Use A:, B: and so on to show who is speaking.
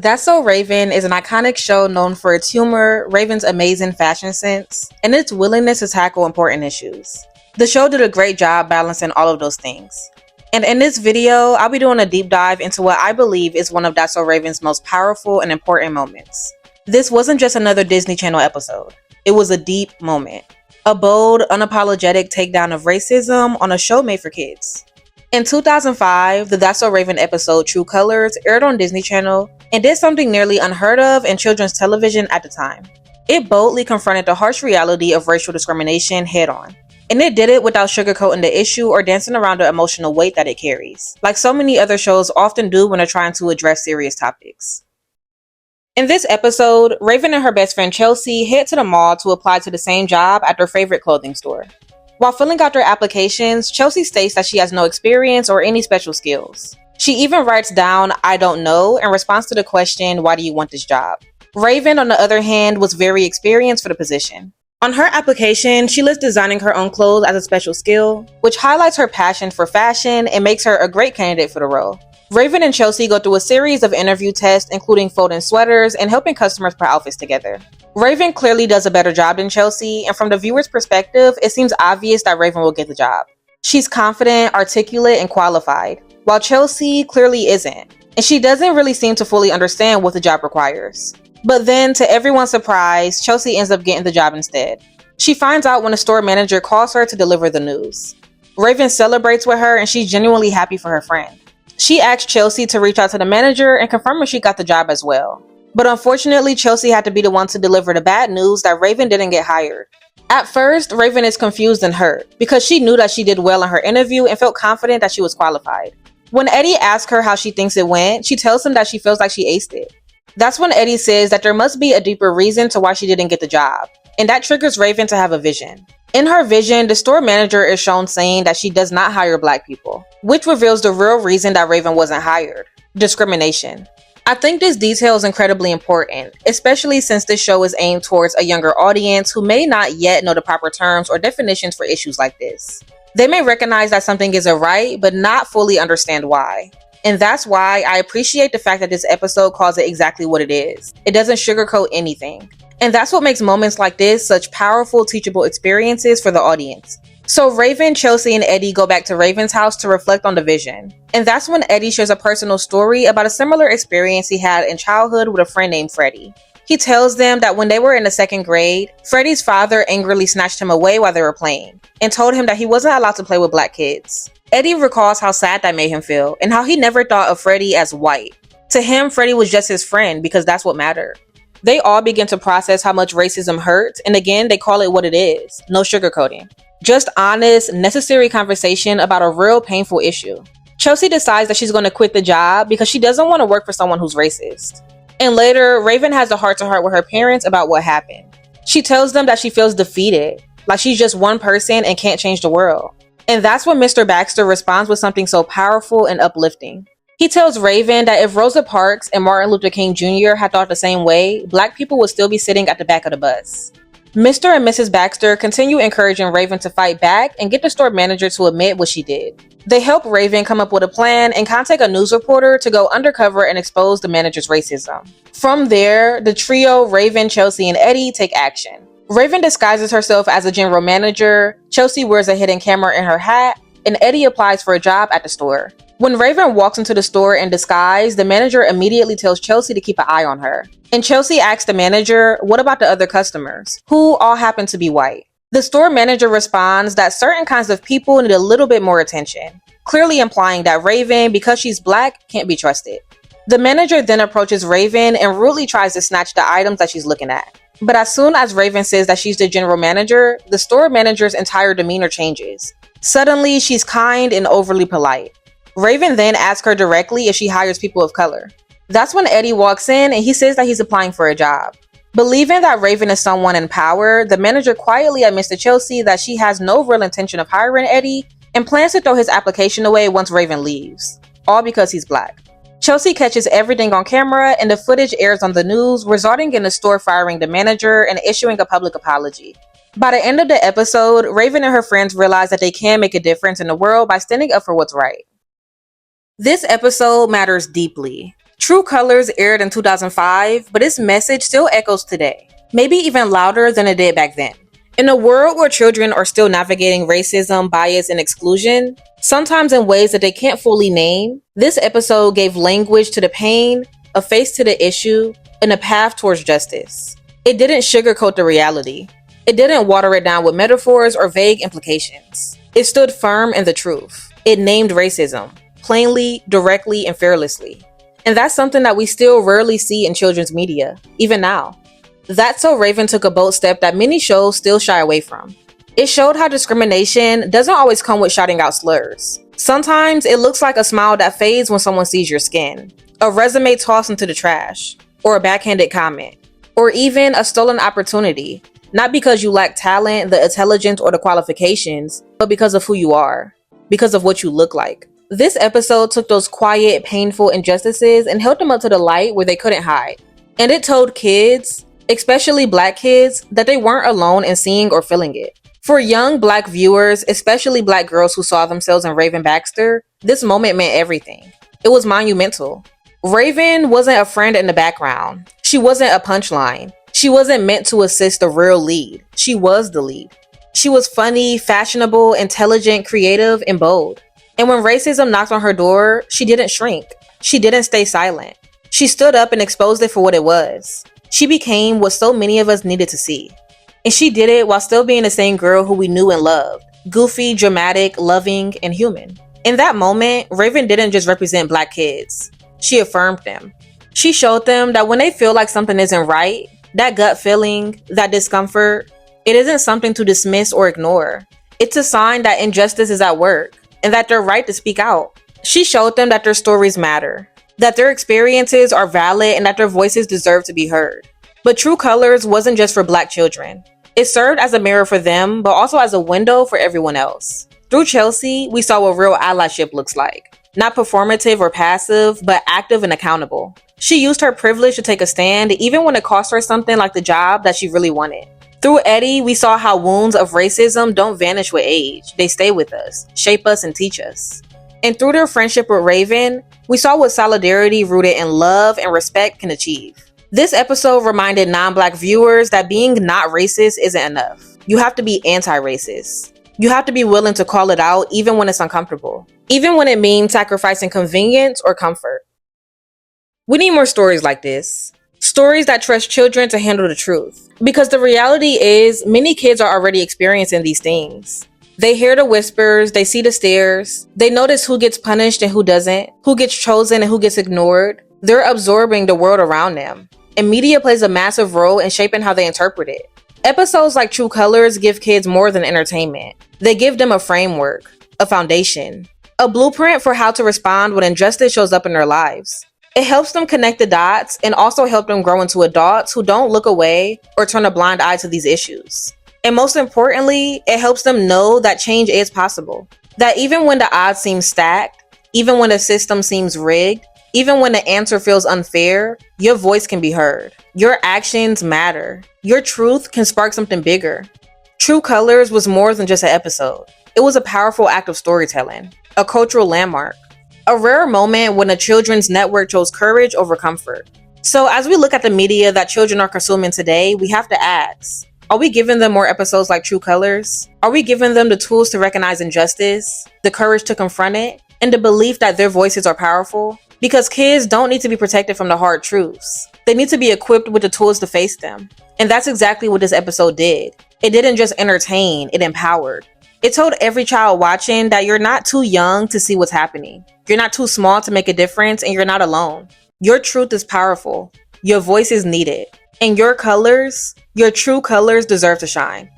A: That's So Raven is an iconic show known for its humor, Raven's amazing fashion sense, and its willingness to tackle important issues. The show did a great job balancing all of those things. And in this video, I'll be doing a deep dive into what I believe is one of That's So Raven's most powerful and important moments. This wasn't just another Disney Channel episode. It was a deep moment. A bold, unapologetic takedown of racism on a show made for kids. In 2005, the That's So Raven episode True Colors aired on Disney Channel and did something nearly unheard of in children's television at the time. It boldly confronted the harsh reality of racial discrimination head-on. And it did it without sugarcoating the issue or dancing around the emotional weight that it carries, like so many other shows often do when they're trying to address serious topics. In this episode, Raven and her best friend Chelsea head to the mall to apply to the same job at their favorite clothing store. While filling out their applications, Chelsea states that she has no experience or any special skills. She even writes down, "I don't know," in response to the question, "Why do you want this job?" Raven, on the other hand, was very experienced for the position. On her application, she lists designing her own clothes as a special skill, which highlights her passion for fashion and makes her a great candidate for the role. Raven and Chelsea go through a series of interview tests, including folding sweaters and helping customers put outfits together. Raven clearly does a better job than Chelsea, and from the viewer's perspective, it seems obvious that Raven will get the job. She's confident, articulate, and qualified, while Chelsea clearly isn't, and she doesn't really seem to fully understand what the job requires. But then, to everyone's surprise, Chelsea ends up getting the job instead. She finds out when a store manager calls her to deliver the news. Raven celebrates with her, and she's genuinely happy for her friend. She asks Chelsea to reach out to the manager and confirm if she got the job as well. But unfortunately, Chelsea had to be the one to deliver the bad news that Raven didn't get hired. At first, Raven is confused and hurt because she knew that she did well in her interview and felt confident that she was qualified. When Eddie asks her how she thinks it went, she tells him that she feels like she aced it. That's when Eddie says that there must be a deeper reason to why she didn't get the job, and that triggers Raven to have a vision. In her vision, the store manager is shown saying that she does not hire Black people, which reveals the real reason that Raven wasn't hired: discrimination. I think this detail is incredibly important, especially since this show is aimed towards a younger audience who may not yet know the proper terms or definitions for issues like this. They may recognize that something isn't right, but not fully understand why. And that's why I appreciate the fact that this episode calls it exactly what it is. It doesn't sugarcoat anything. And that's what makes moments like this such powerful, teachable experiences for the audience. So Raven, Chelsea, and Eddie go back to Raven's house to reflect on the vision. And that's when Eddie shares a personal story about a similar experience he had in childhood with a friend named Freddie. He tells them that when they were in the 2nd grade, Freddie's father angrily snatched him away while they were playing, and told him that he wasn't allowed to play with Black kids. Eddie recalls how sad that made him feel, and how he never thought of Freddie as white. To him, Freddie was just his friend because that's what mattered. They all begin to process how much racism hurts, and again, they call it what it is. No sugarcoating. Just honest, necessary conversation about a real painful issue. Chelsea decides that she's going to quit the job because she doesn't want to work for someone who's racist. And later, Raven has a heart-to-heart with her parents about what happened. She tells them that she feels defeated, like she's just one person and can't change the world. And that's when Mr. Baxter responds with something so powerful and uplifting. He tells Raven that if Rosa Parks and Martin Luther King Jr. had thought the same way, Black people would still be sitting at the back of the bus. Mr. and Mrs. Baxter continue encouraging Raven to fight back and get the store manager to admit what she did. They help Raven come up with a plan and contact a news reporter to go undercover and expose the manager's racism. From there, the trio, Raven, Chelsea, and Eddie, take action. Raven disguises herself as a general manager, Chelsea wears a hidden camera in her hat, and Eddie applies for a job at the store. When Raven walks into the store in disguise, the manager immediately tells Chelsea to keep an eye on her. And Chelsea asks the manager, what about the other customers, who all happen to be white? The store manager responds that certain kinds of people need a little bit more attention, clearly implying that Raven, because she's Black, can't be trusted. The manager then approaches Raven and rudely tries to snatch the items that she's looking at. But as soon as Raven says that she's the general manager, the store manager's entire demeanor changes. Suddenly, she's kind and overly polite. Raven then asks her directly if she hires people of color. That's when Eddie walks in and he says that he's applying for a job. Believing that Raven is someone in power, the manager quietly admits to Chelsea that she has no real intention of hiring Eddie and plans to throw his application away once Raven leaves, all because he's Black. Chelsea catches everything on camera and the footage airs on the news, resulting in the store firing the manager and issuing a public apology. By the end of the episode, Raven and her friends realize that they can make a difference in the world by standing up for what's right. This episode matters deeply. True Colors aired in 2005, but its message still echoes today, maybe even louder than it did back then. In a world where children are still navigating racism, bias, and exclusion, sometimes in ways that they can't fully name, this episode gave language to the pain, a face to the issue, and a path towards justice. It didn't sugarcoat the reality. It didn't water it down with metaphors or vague implications. It stood firm in the truth. It named racism, plainly, directly, and fearlessly. And that's something that we still rarely see in children's media, even now. That's So Raven took a bold step that many shows still shy away from. It showed how discrimination doesn't always come with shouting out slurs. Sometimes it looks like a smile that fades when someone sees your skin, a resume tossed into the trash, or a backhanded comment, or even a stolen opportunity, not because you lack talent, the intelligence, or the qualifications, but because of who you are, because of what you look like. This episode took those quiet, painful injustices and held them up to the light where they couldn't hide. And it told kids, especially Black kids, that they weren't alone in seeing or feeling it. For young Black viewers, especially Black girls who saw themselves in Raven Baxter, this moment meant everything. It was monumental. Raven wasn't a friend in the background. She wasn't a punchline. She wasn't meant to assist the real lead. She was the lead. She was funny, fashionable, intelligent, creative, and bold. And when racism knocked on her door, she didn't shrink. She didn't stay silent. She stood up and exposed it for what it was. She became what so many of us needed to see. And she did it while still being the same girl who we knew and loved. Goofy, dramatic, loving, and human. In that moment, Raven didn't just represent Black kids. She affirmed them. She showed them that when they feel like something isn't right, that gut feeling, that discomfort, it isn't something to dismiss or ignore. It's a sign that injustice is at work and that they're right to speak out. She showed them that their stories matter, that their experiences are valid, and that their voices deserve to be heard. But True Colors wasn't just for Black children. It served as a mirror for them, but also as a window for everyone else. Through Chelsea, we saw what real allyship looks like. Not performative or passive, but active and accountable. She used her privilege to take a stand, even when it cost her something like the job that she really wanted. Through Eddie, we saw how wounds of racism don't vanish with age. They stay with us, shape us, and teach us. And through their friendship with Raven, we saw what solidarity rooted in love and respect can achieve. This episode reminded non-Black viewers that being not racist isn't enough. You have to be anti-racist. You have to be willing to call it out even when it's uncomfortable, even when it means sacrificing convenience or comfort. We need more stories like this. Stories that trust children to handle the truth. Because the reality is, many kids are already experiencing these things. They hear the whispers, they see the stares, they notice who gets punished and who doesn't, who gets chosen and who gets ignored. They're absorbing the world around them. And media plays a massive role in shaping how they interpret it. Episodes like True Colors give kids more than entertainment. They give them a framework, a foundation, a blueprint for how to respond when injustice shows up in their lives. It helps them connect the dots and also help them grow into adults who don't look away or turn a blind eye to these issues. And most importantly, it helps them know that change is possible. That even when the odds seem stacked, even when the system seems rigged, even when the answer feels unfair, your voice can be heard. Your actions matter. Your truth can spark something bigger. True Colors was more than just an episode. It was a powerful act of storytelling, a cultural landmark, a rare moment when a children's network chose courage over comfort. So as we look at the media that children are consuming today, we have to ask, are we giving them more episodes like True Colors? Are we giving them the tools to recognize injustice, the courage to confront it, and the belief that their voices are powerful? Because kids don't need to be protected from the hard truths. They need to be equipped with the tools to face them. And that's exactly what this episode did. It didn't just entertain, it empowered. It told every child watching that you're not too young to see what's happening. You're not too small to make a difference, and you're not alone. Your truth is powerful. Your voice is needed. And your colors, your true colors deserve to shine.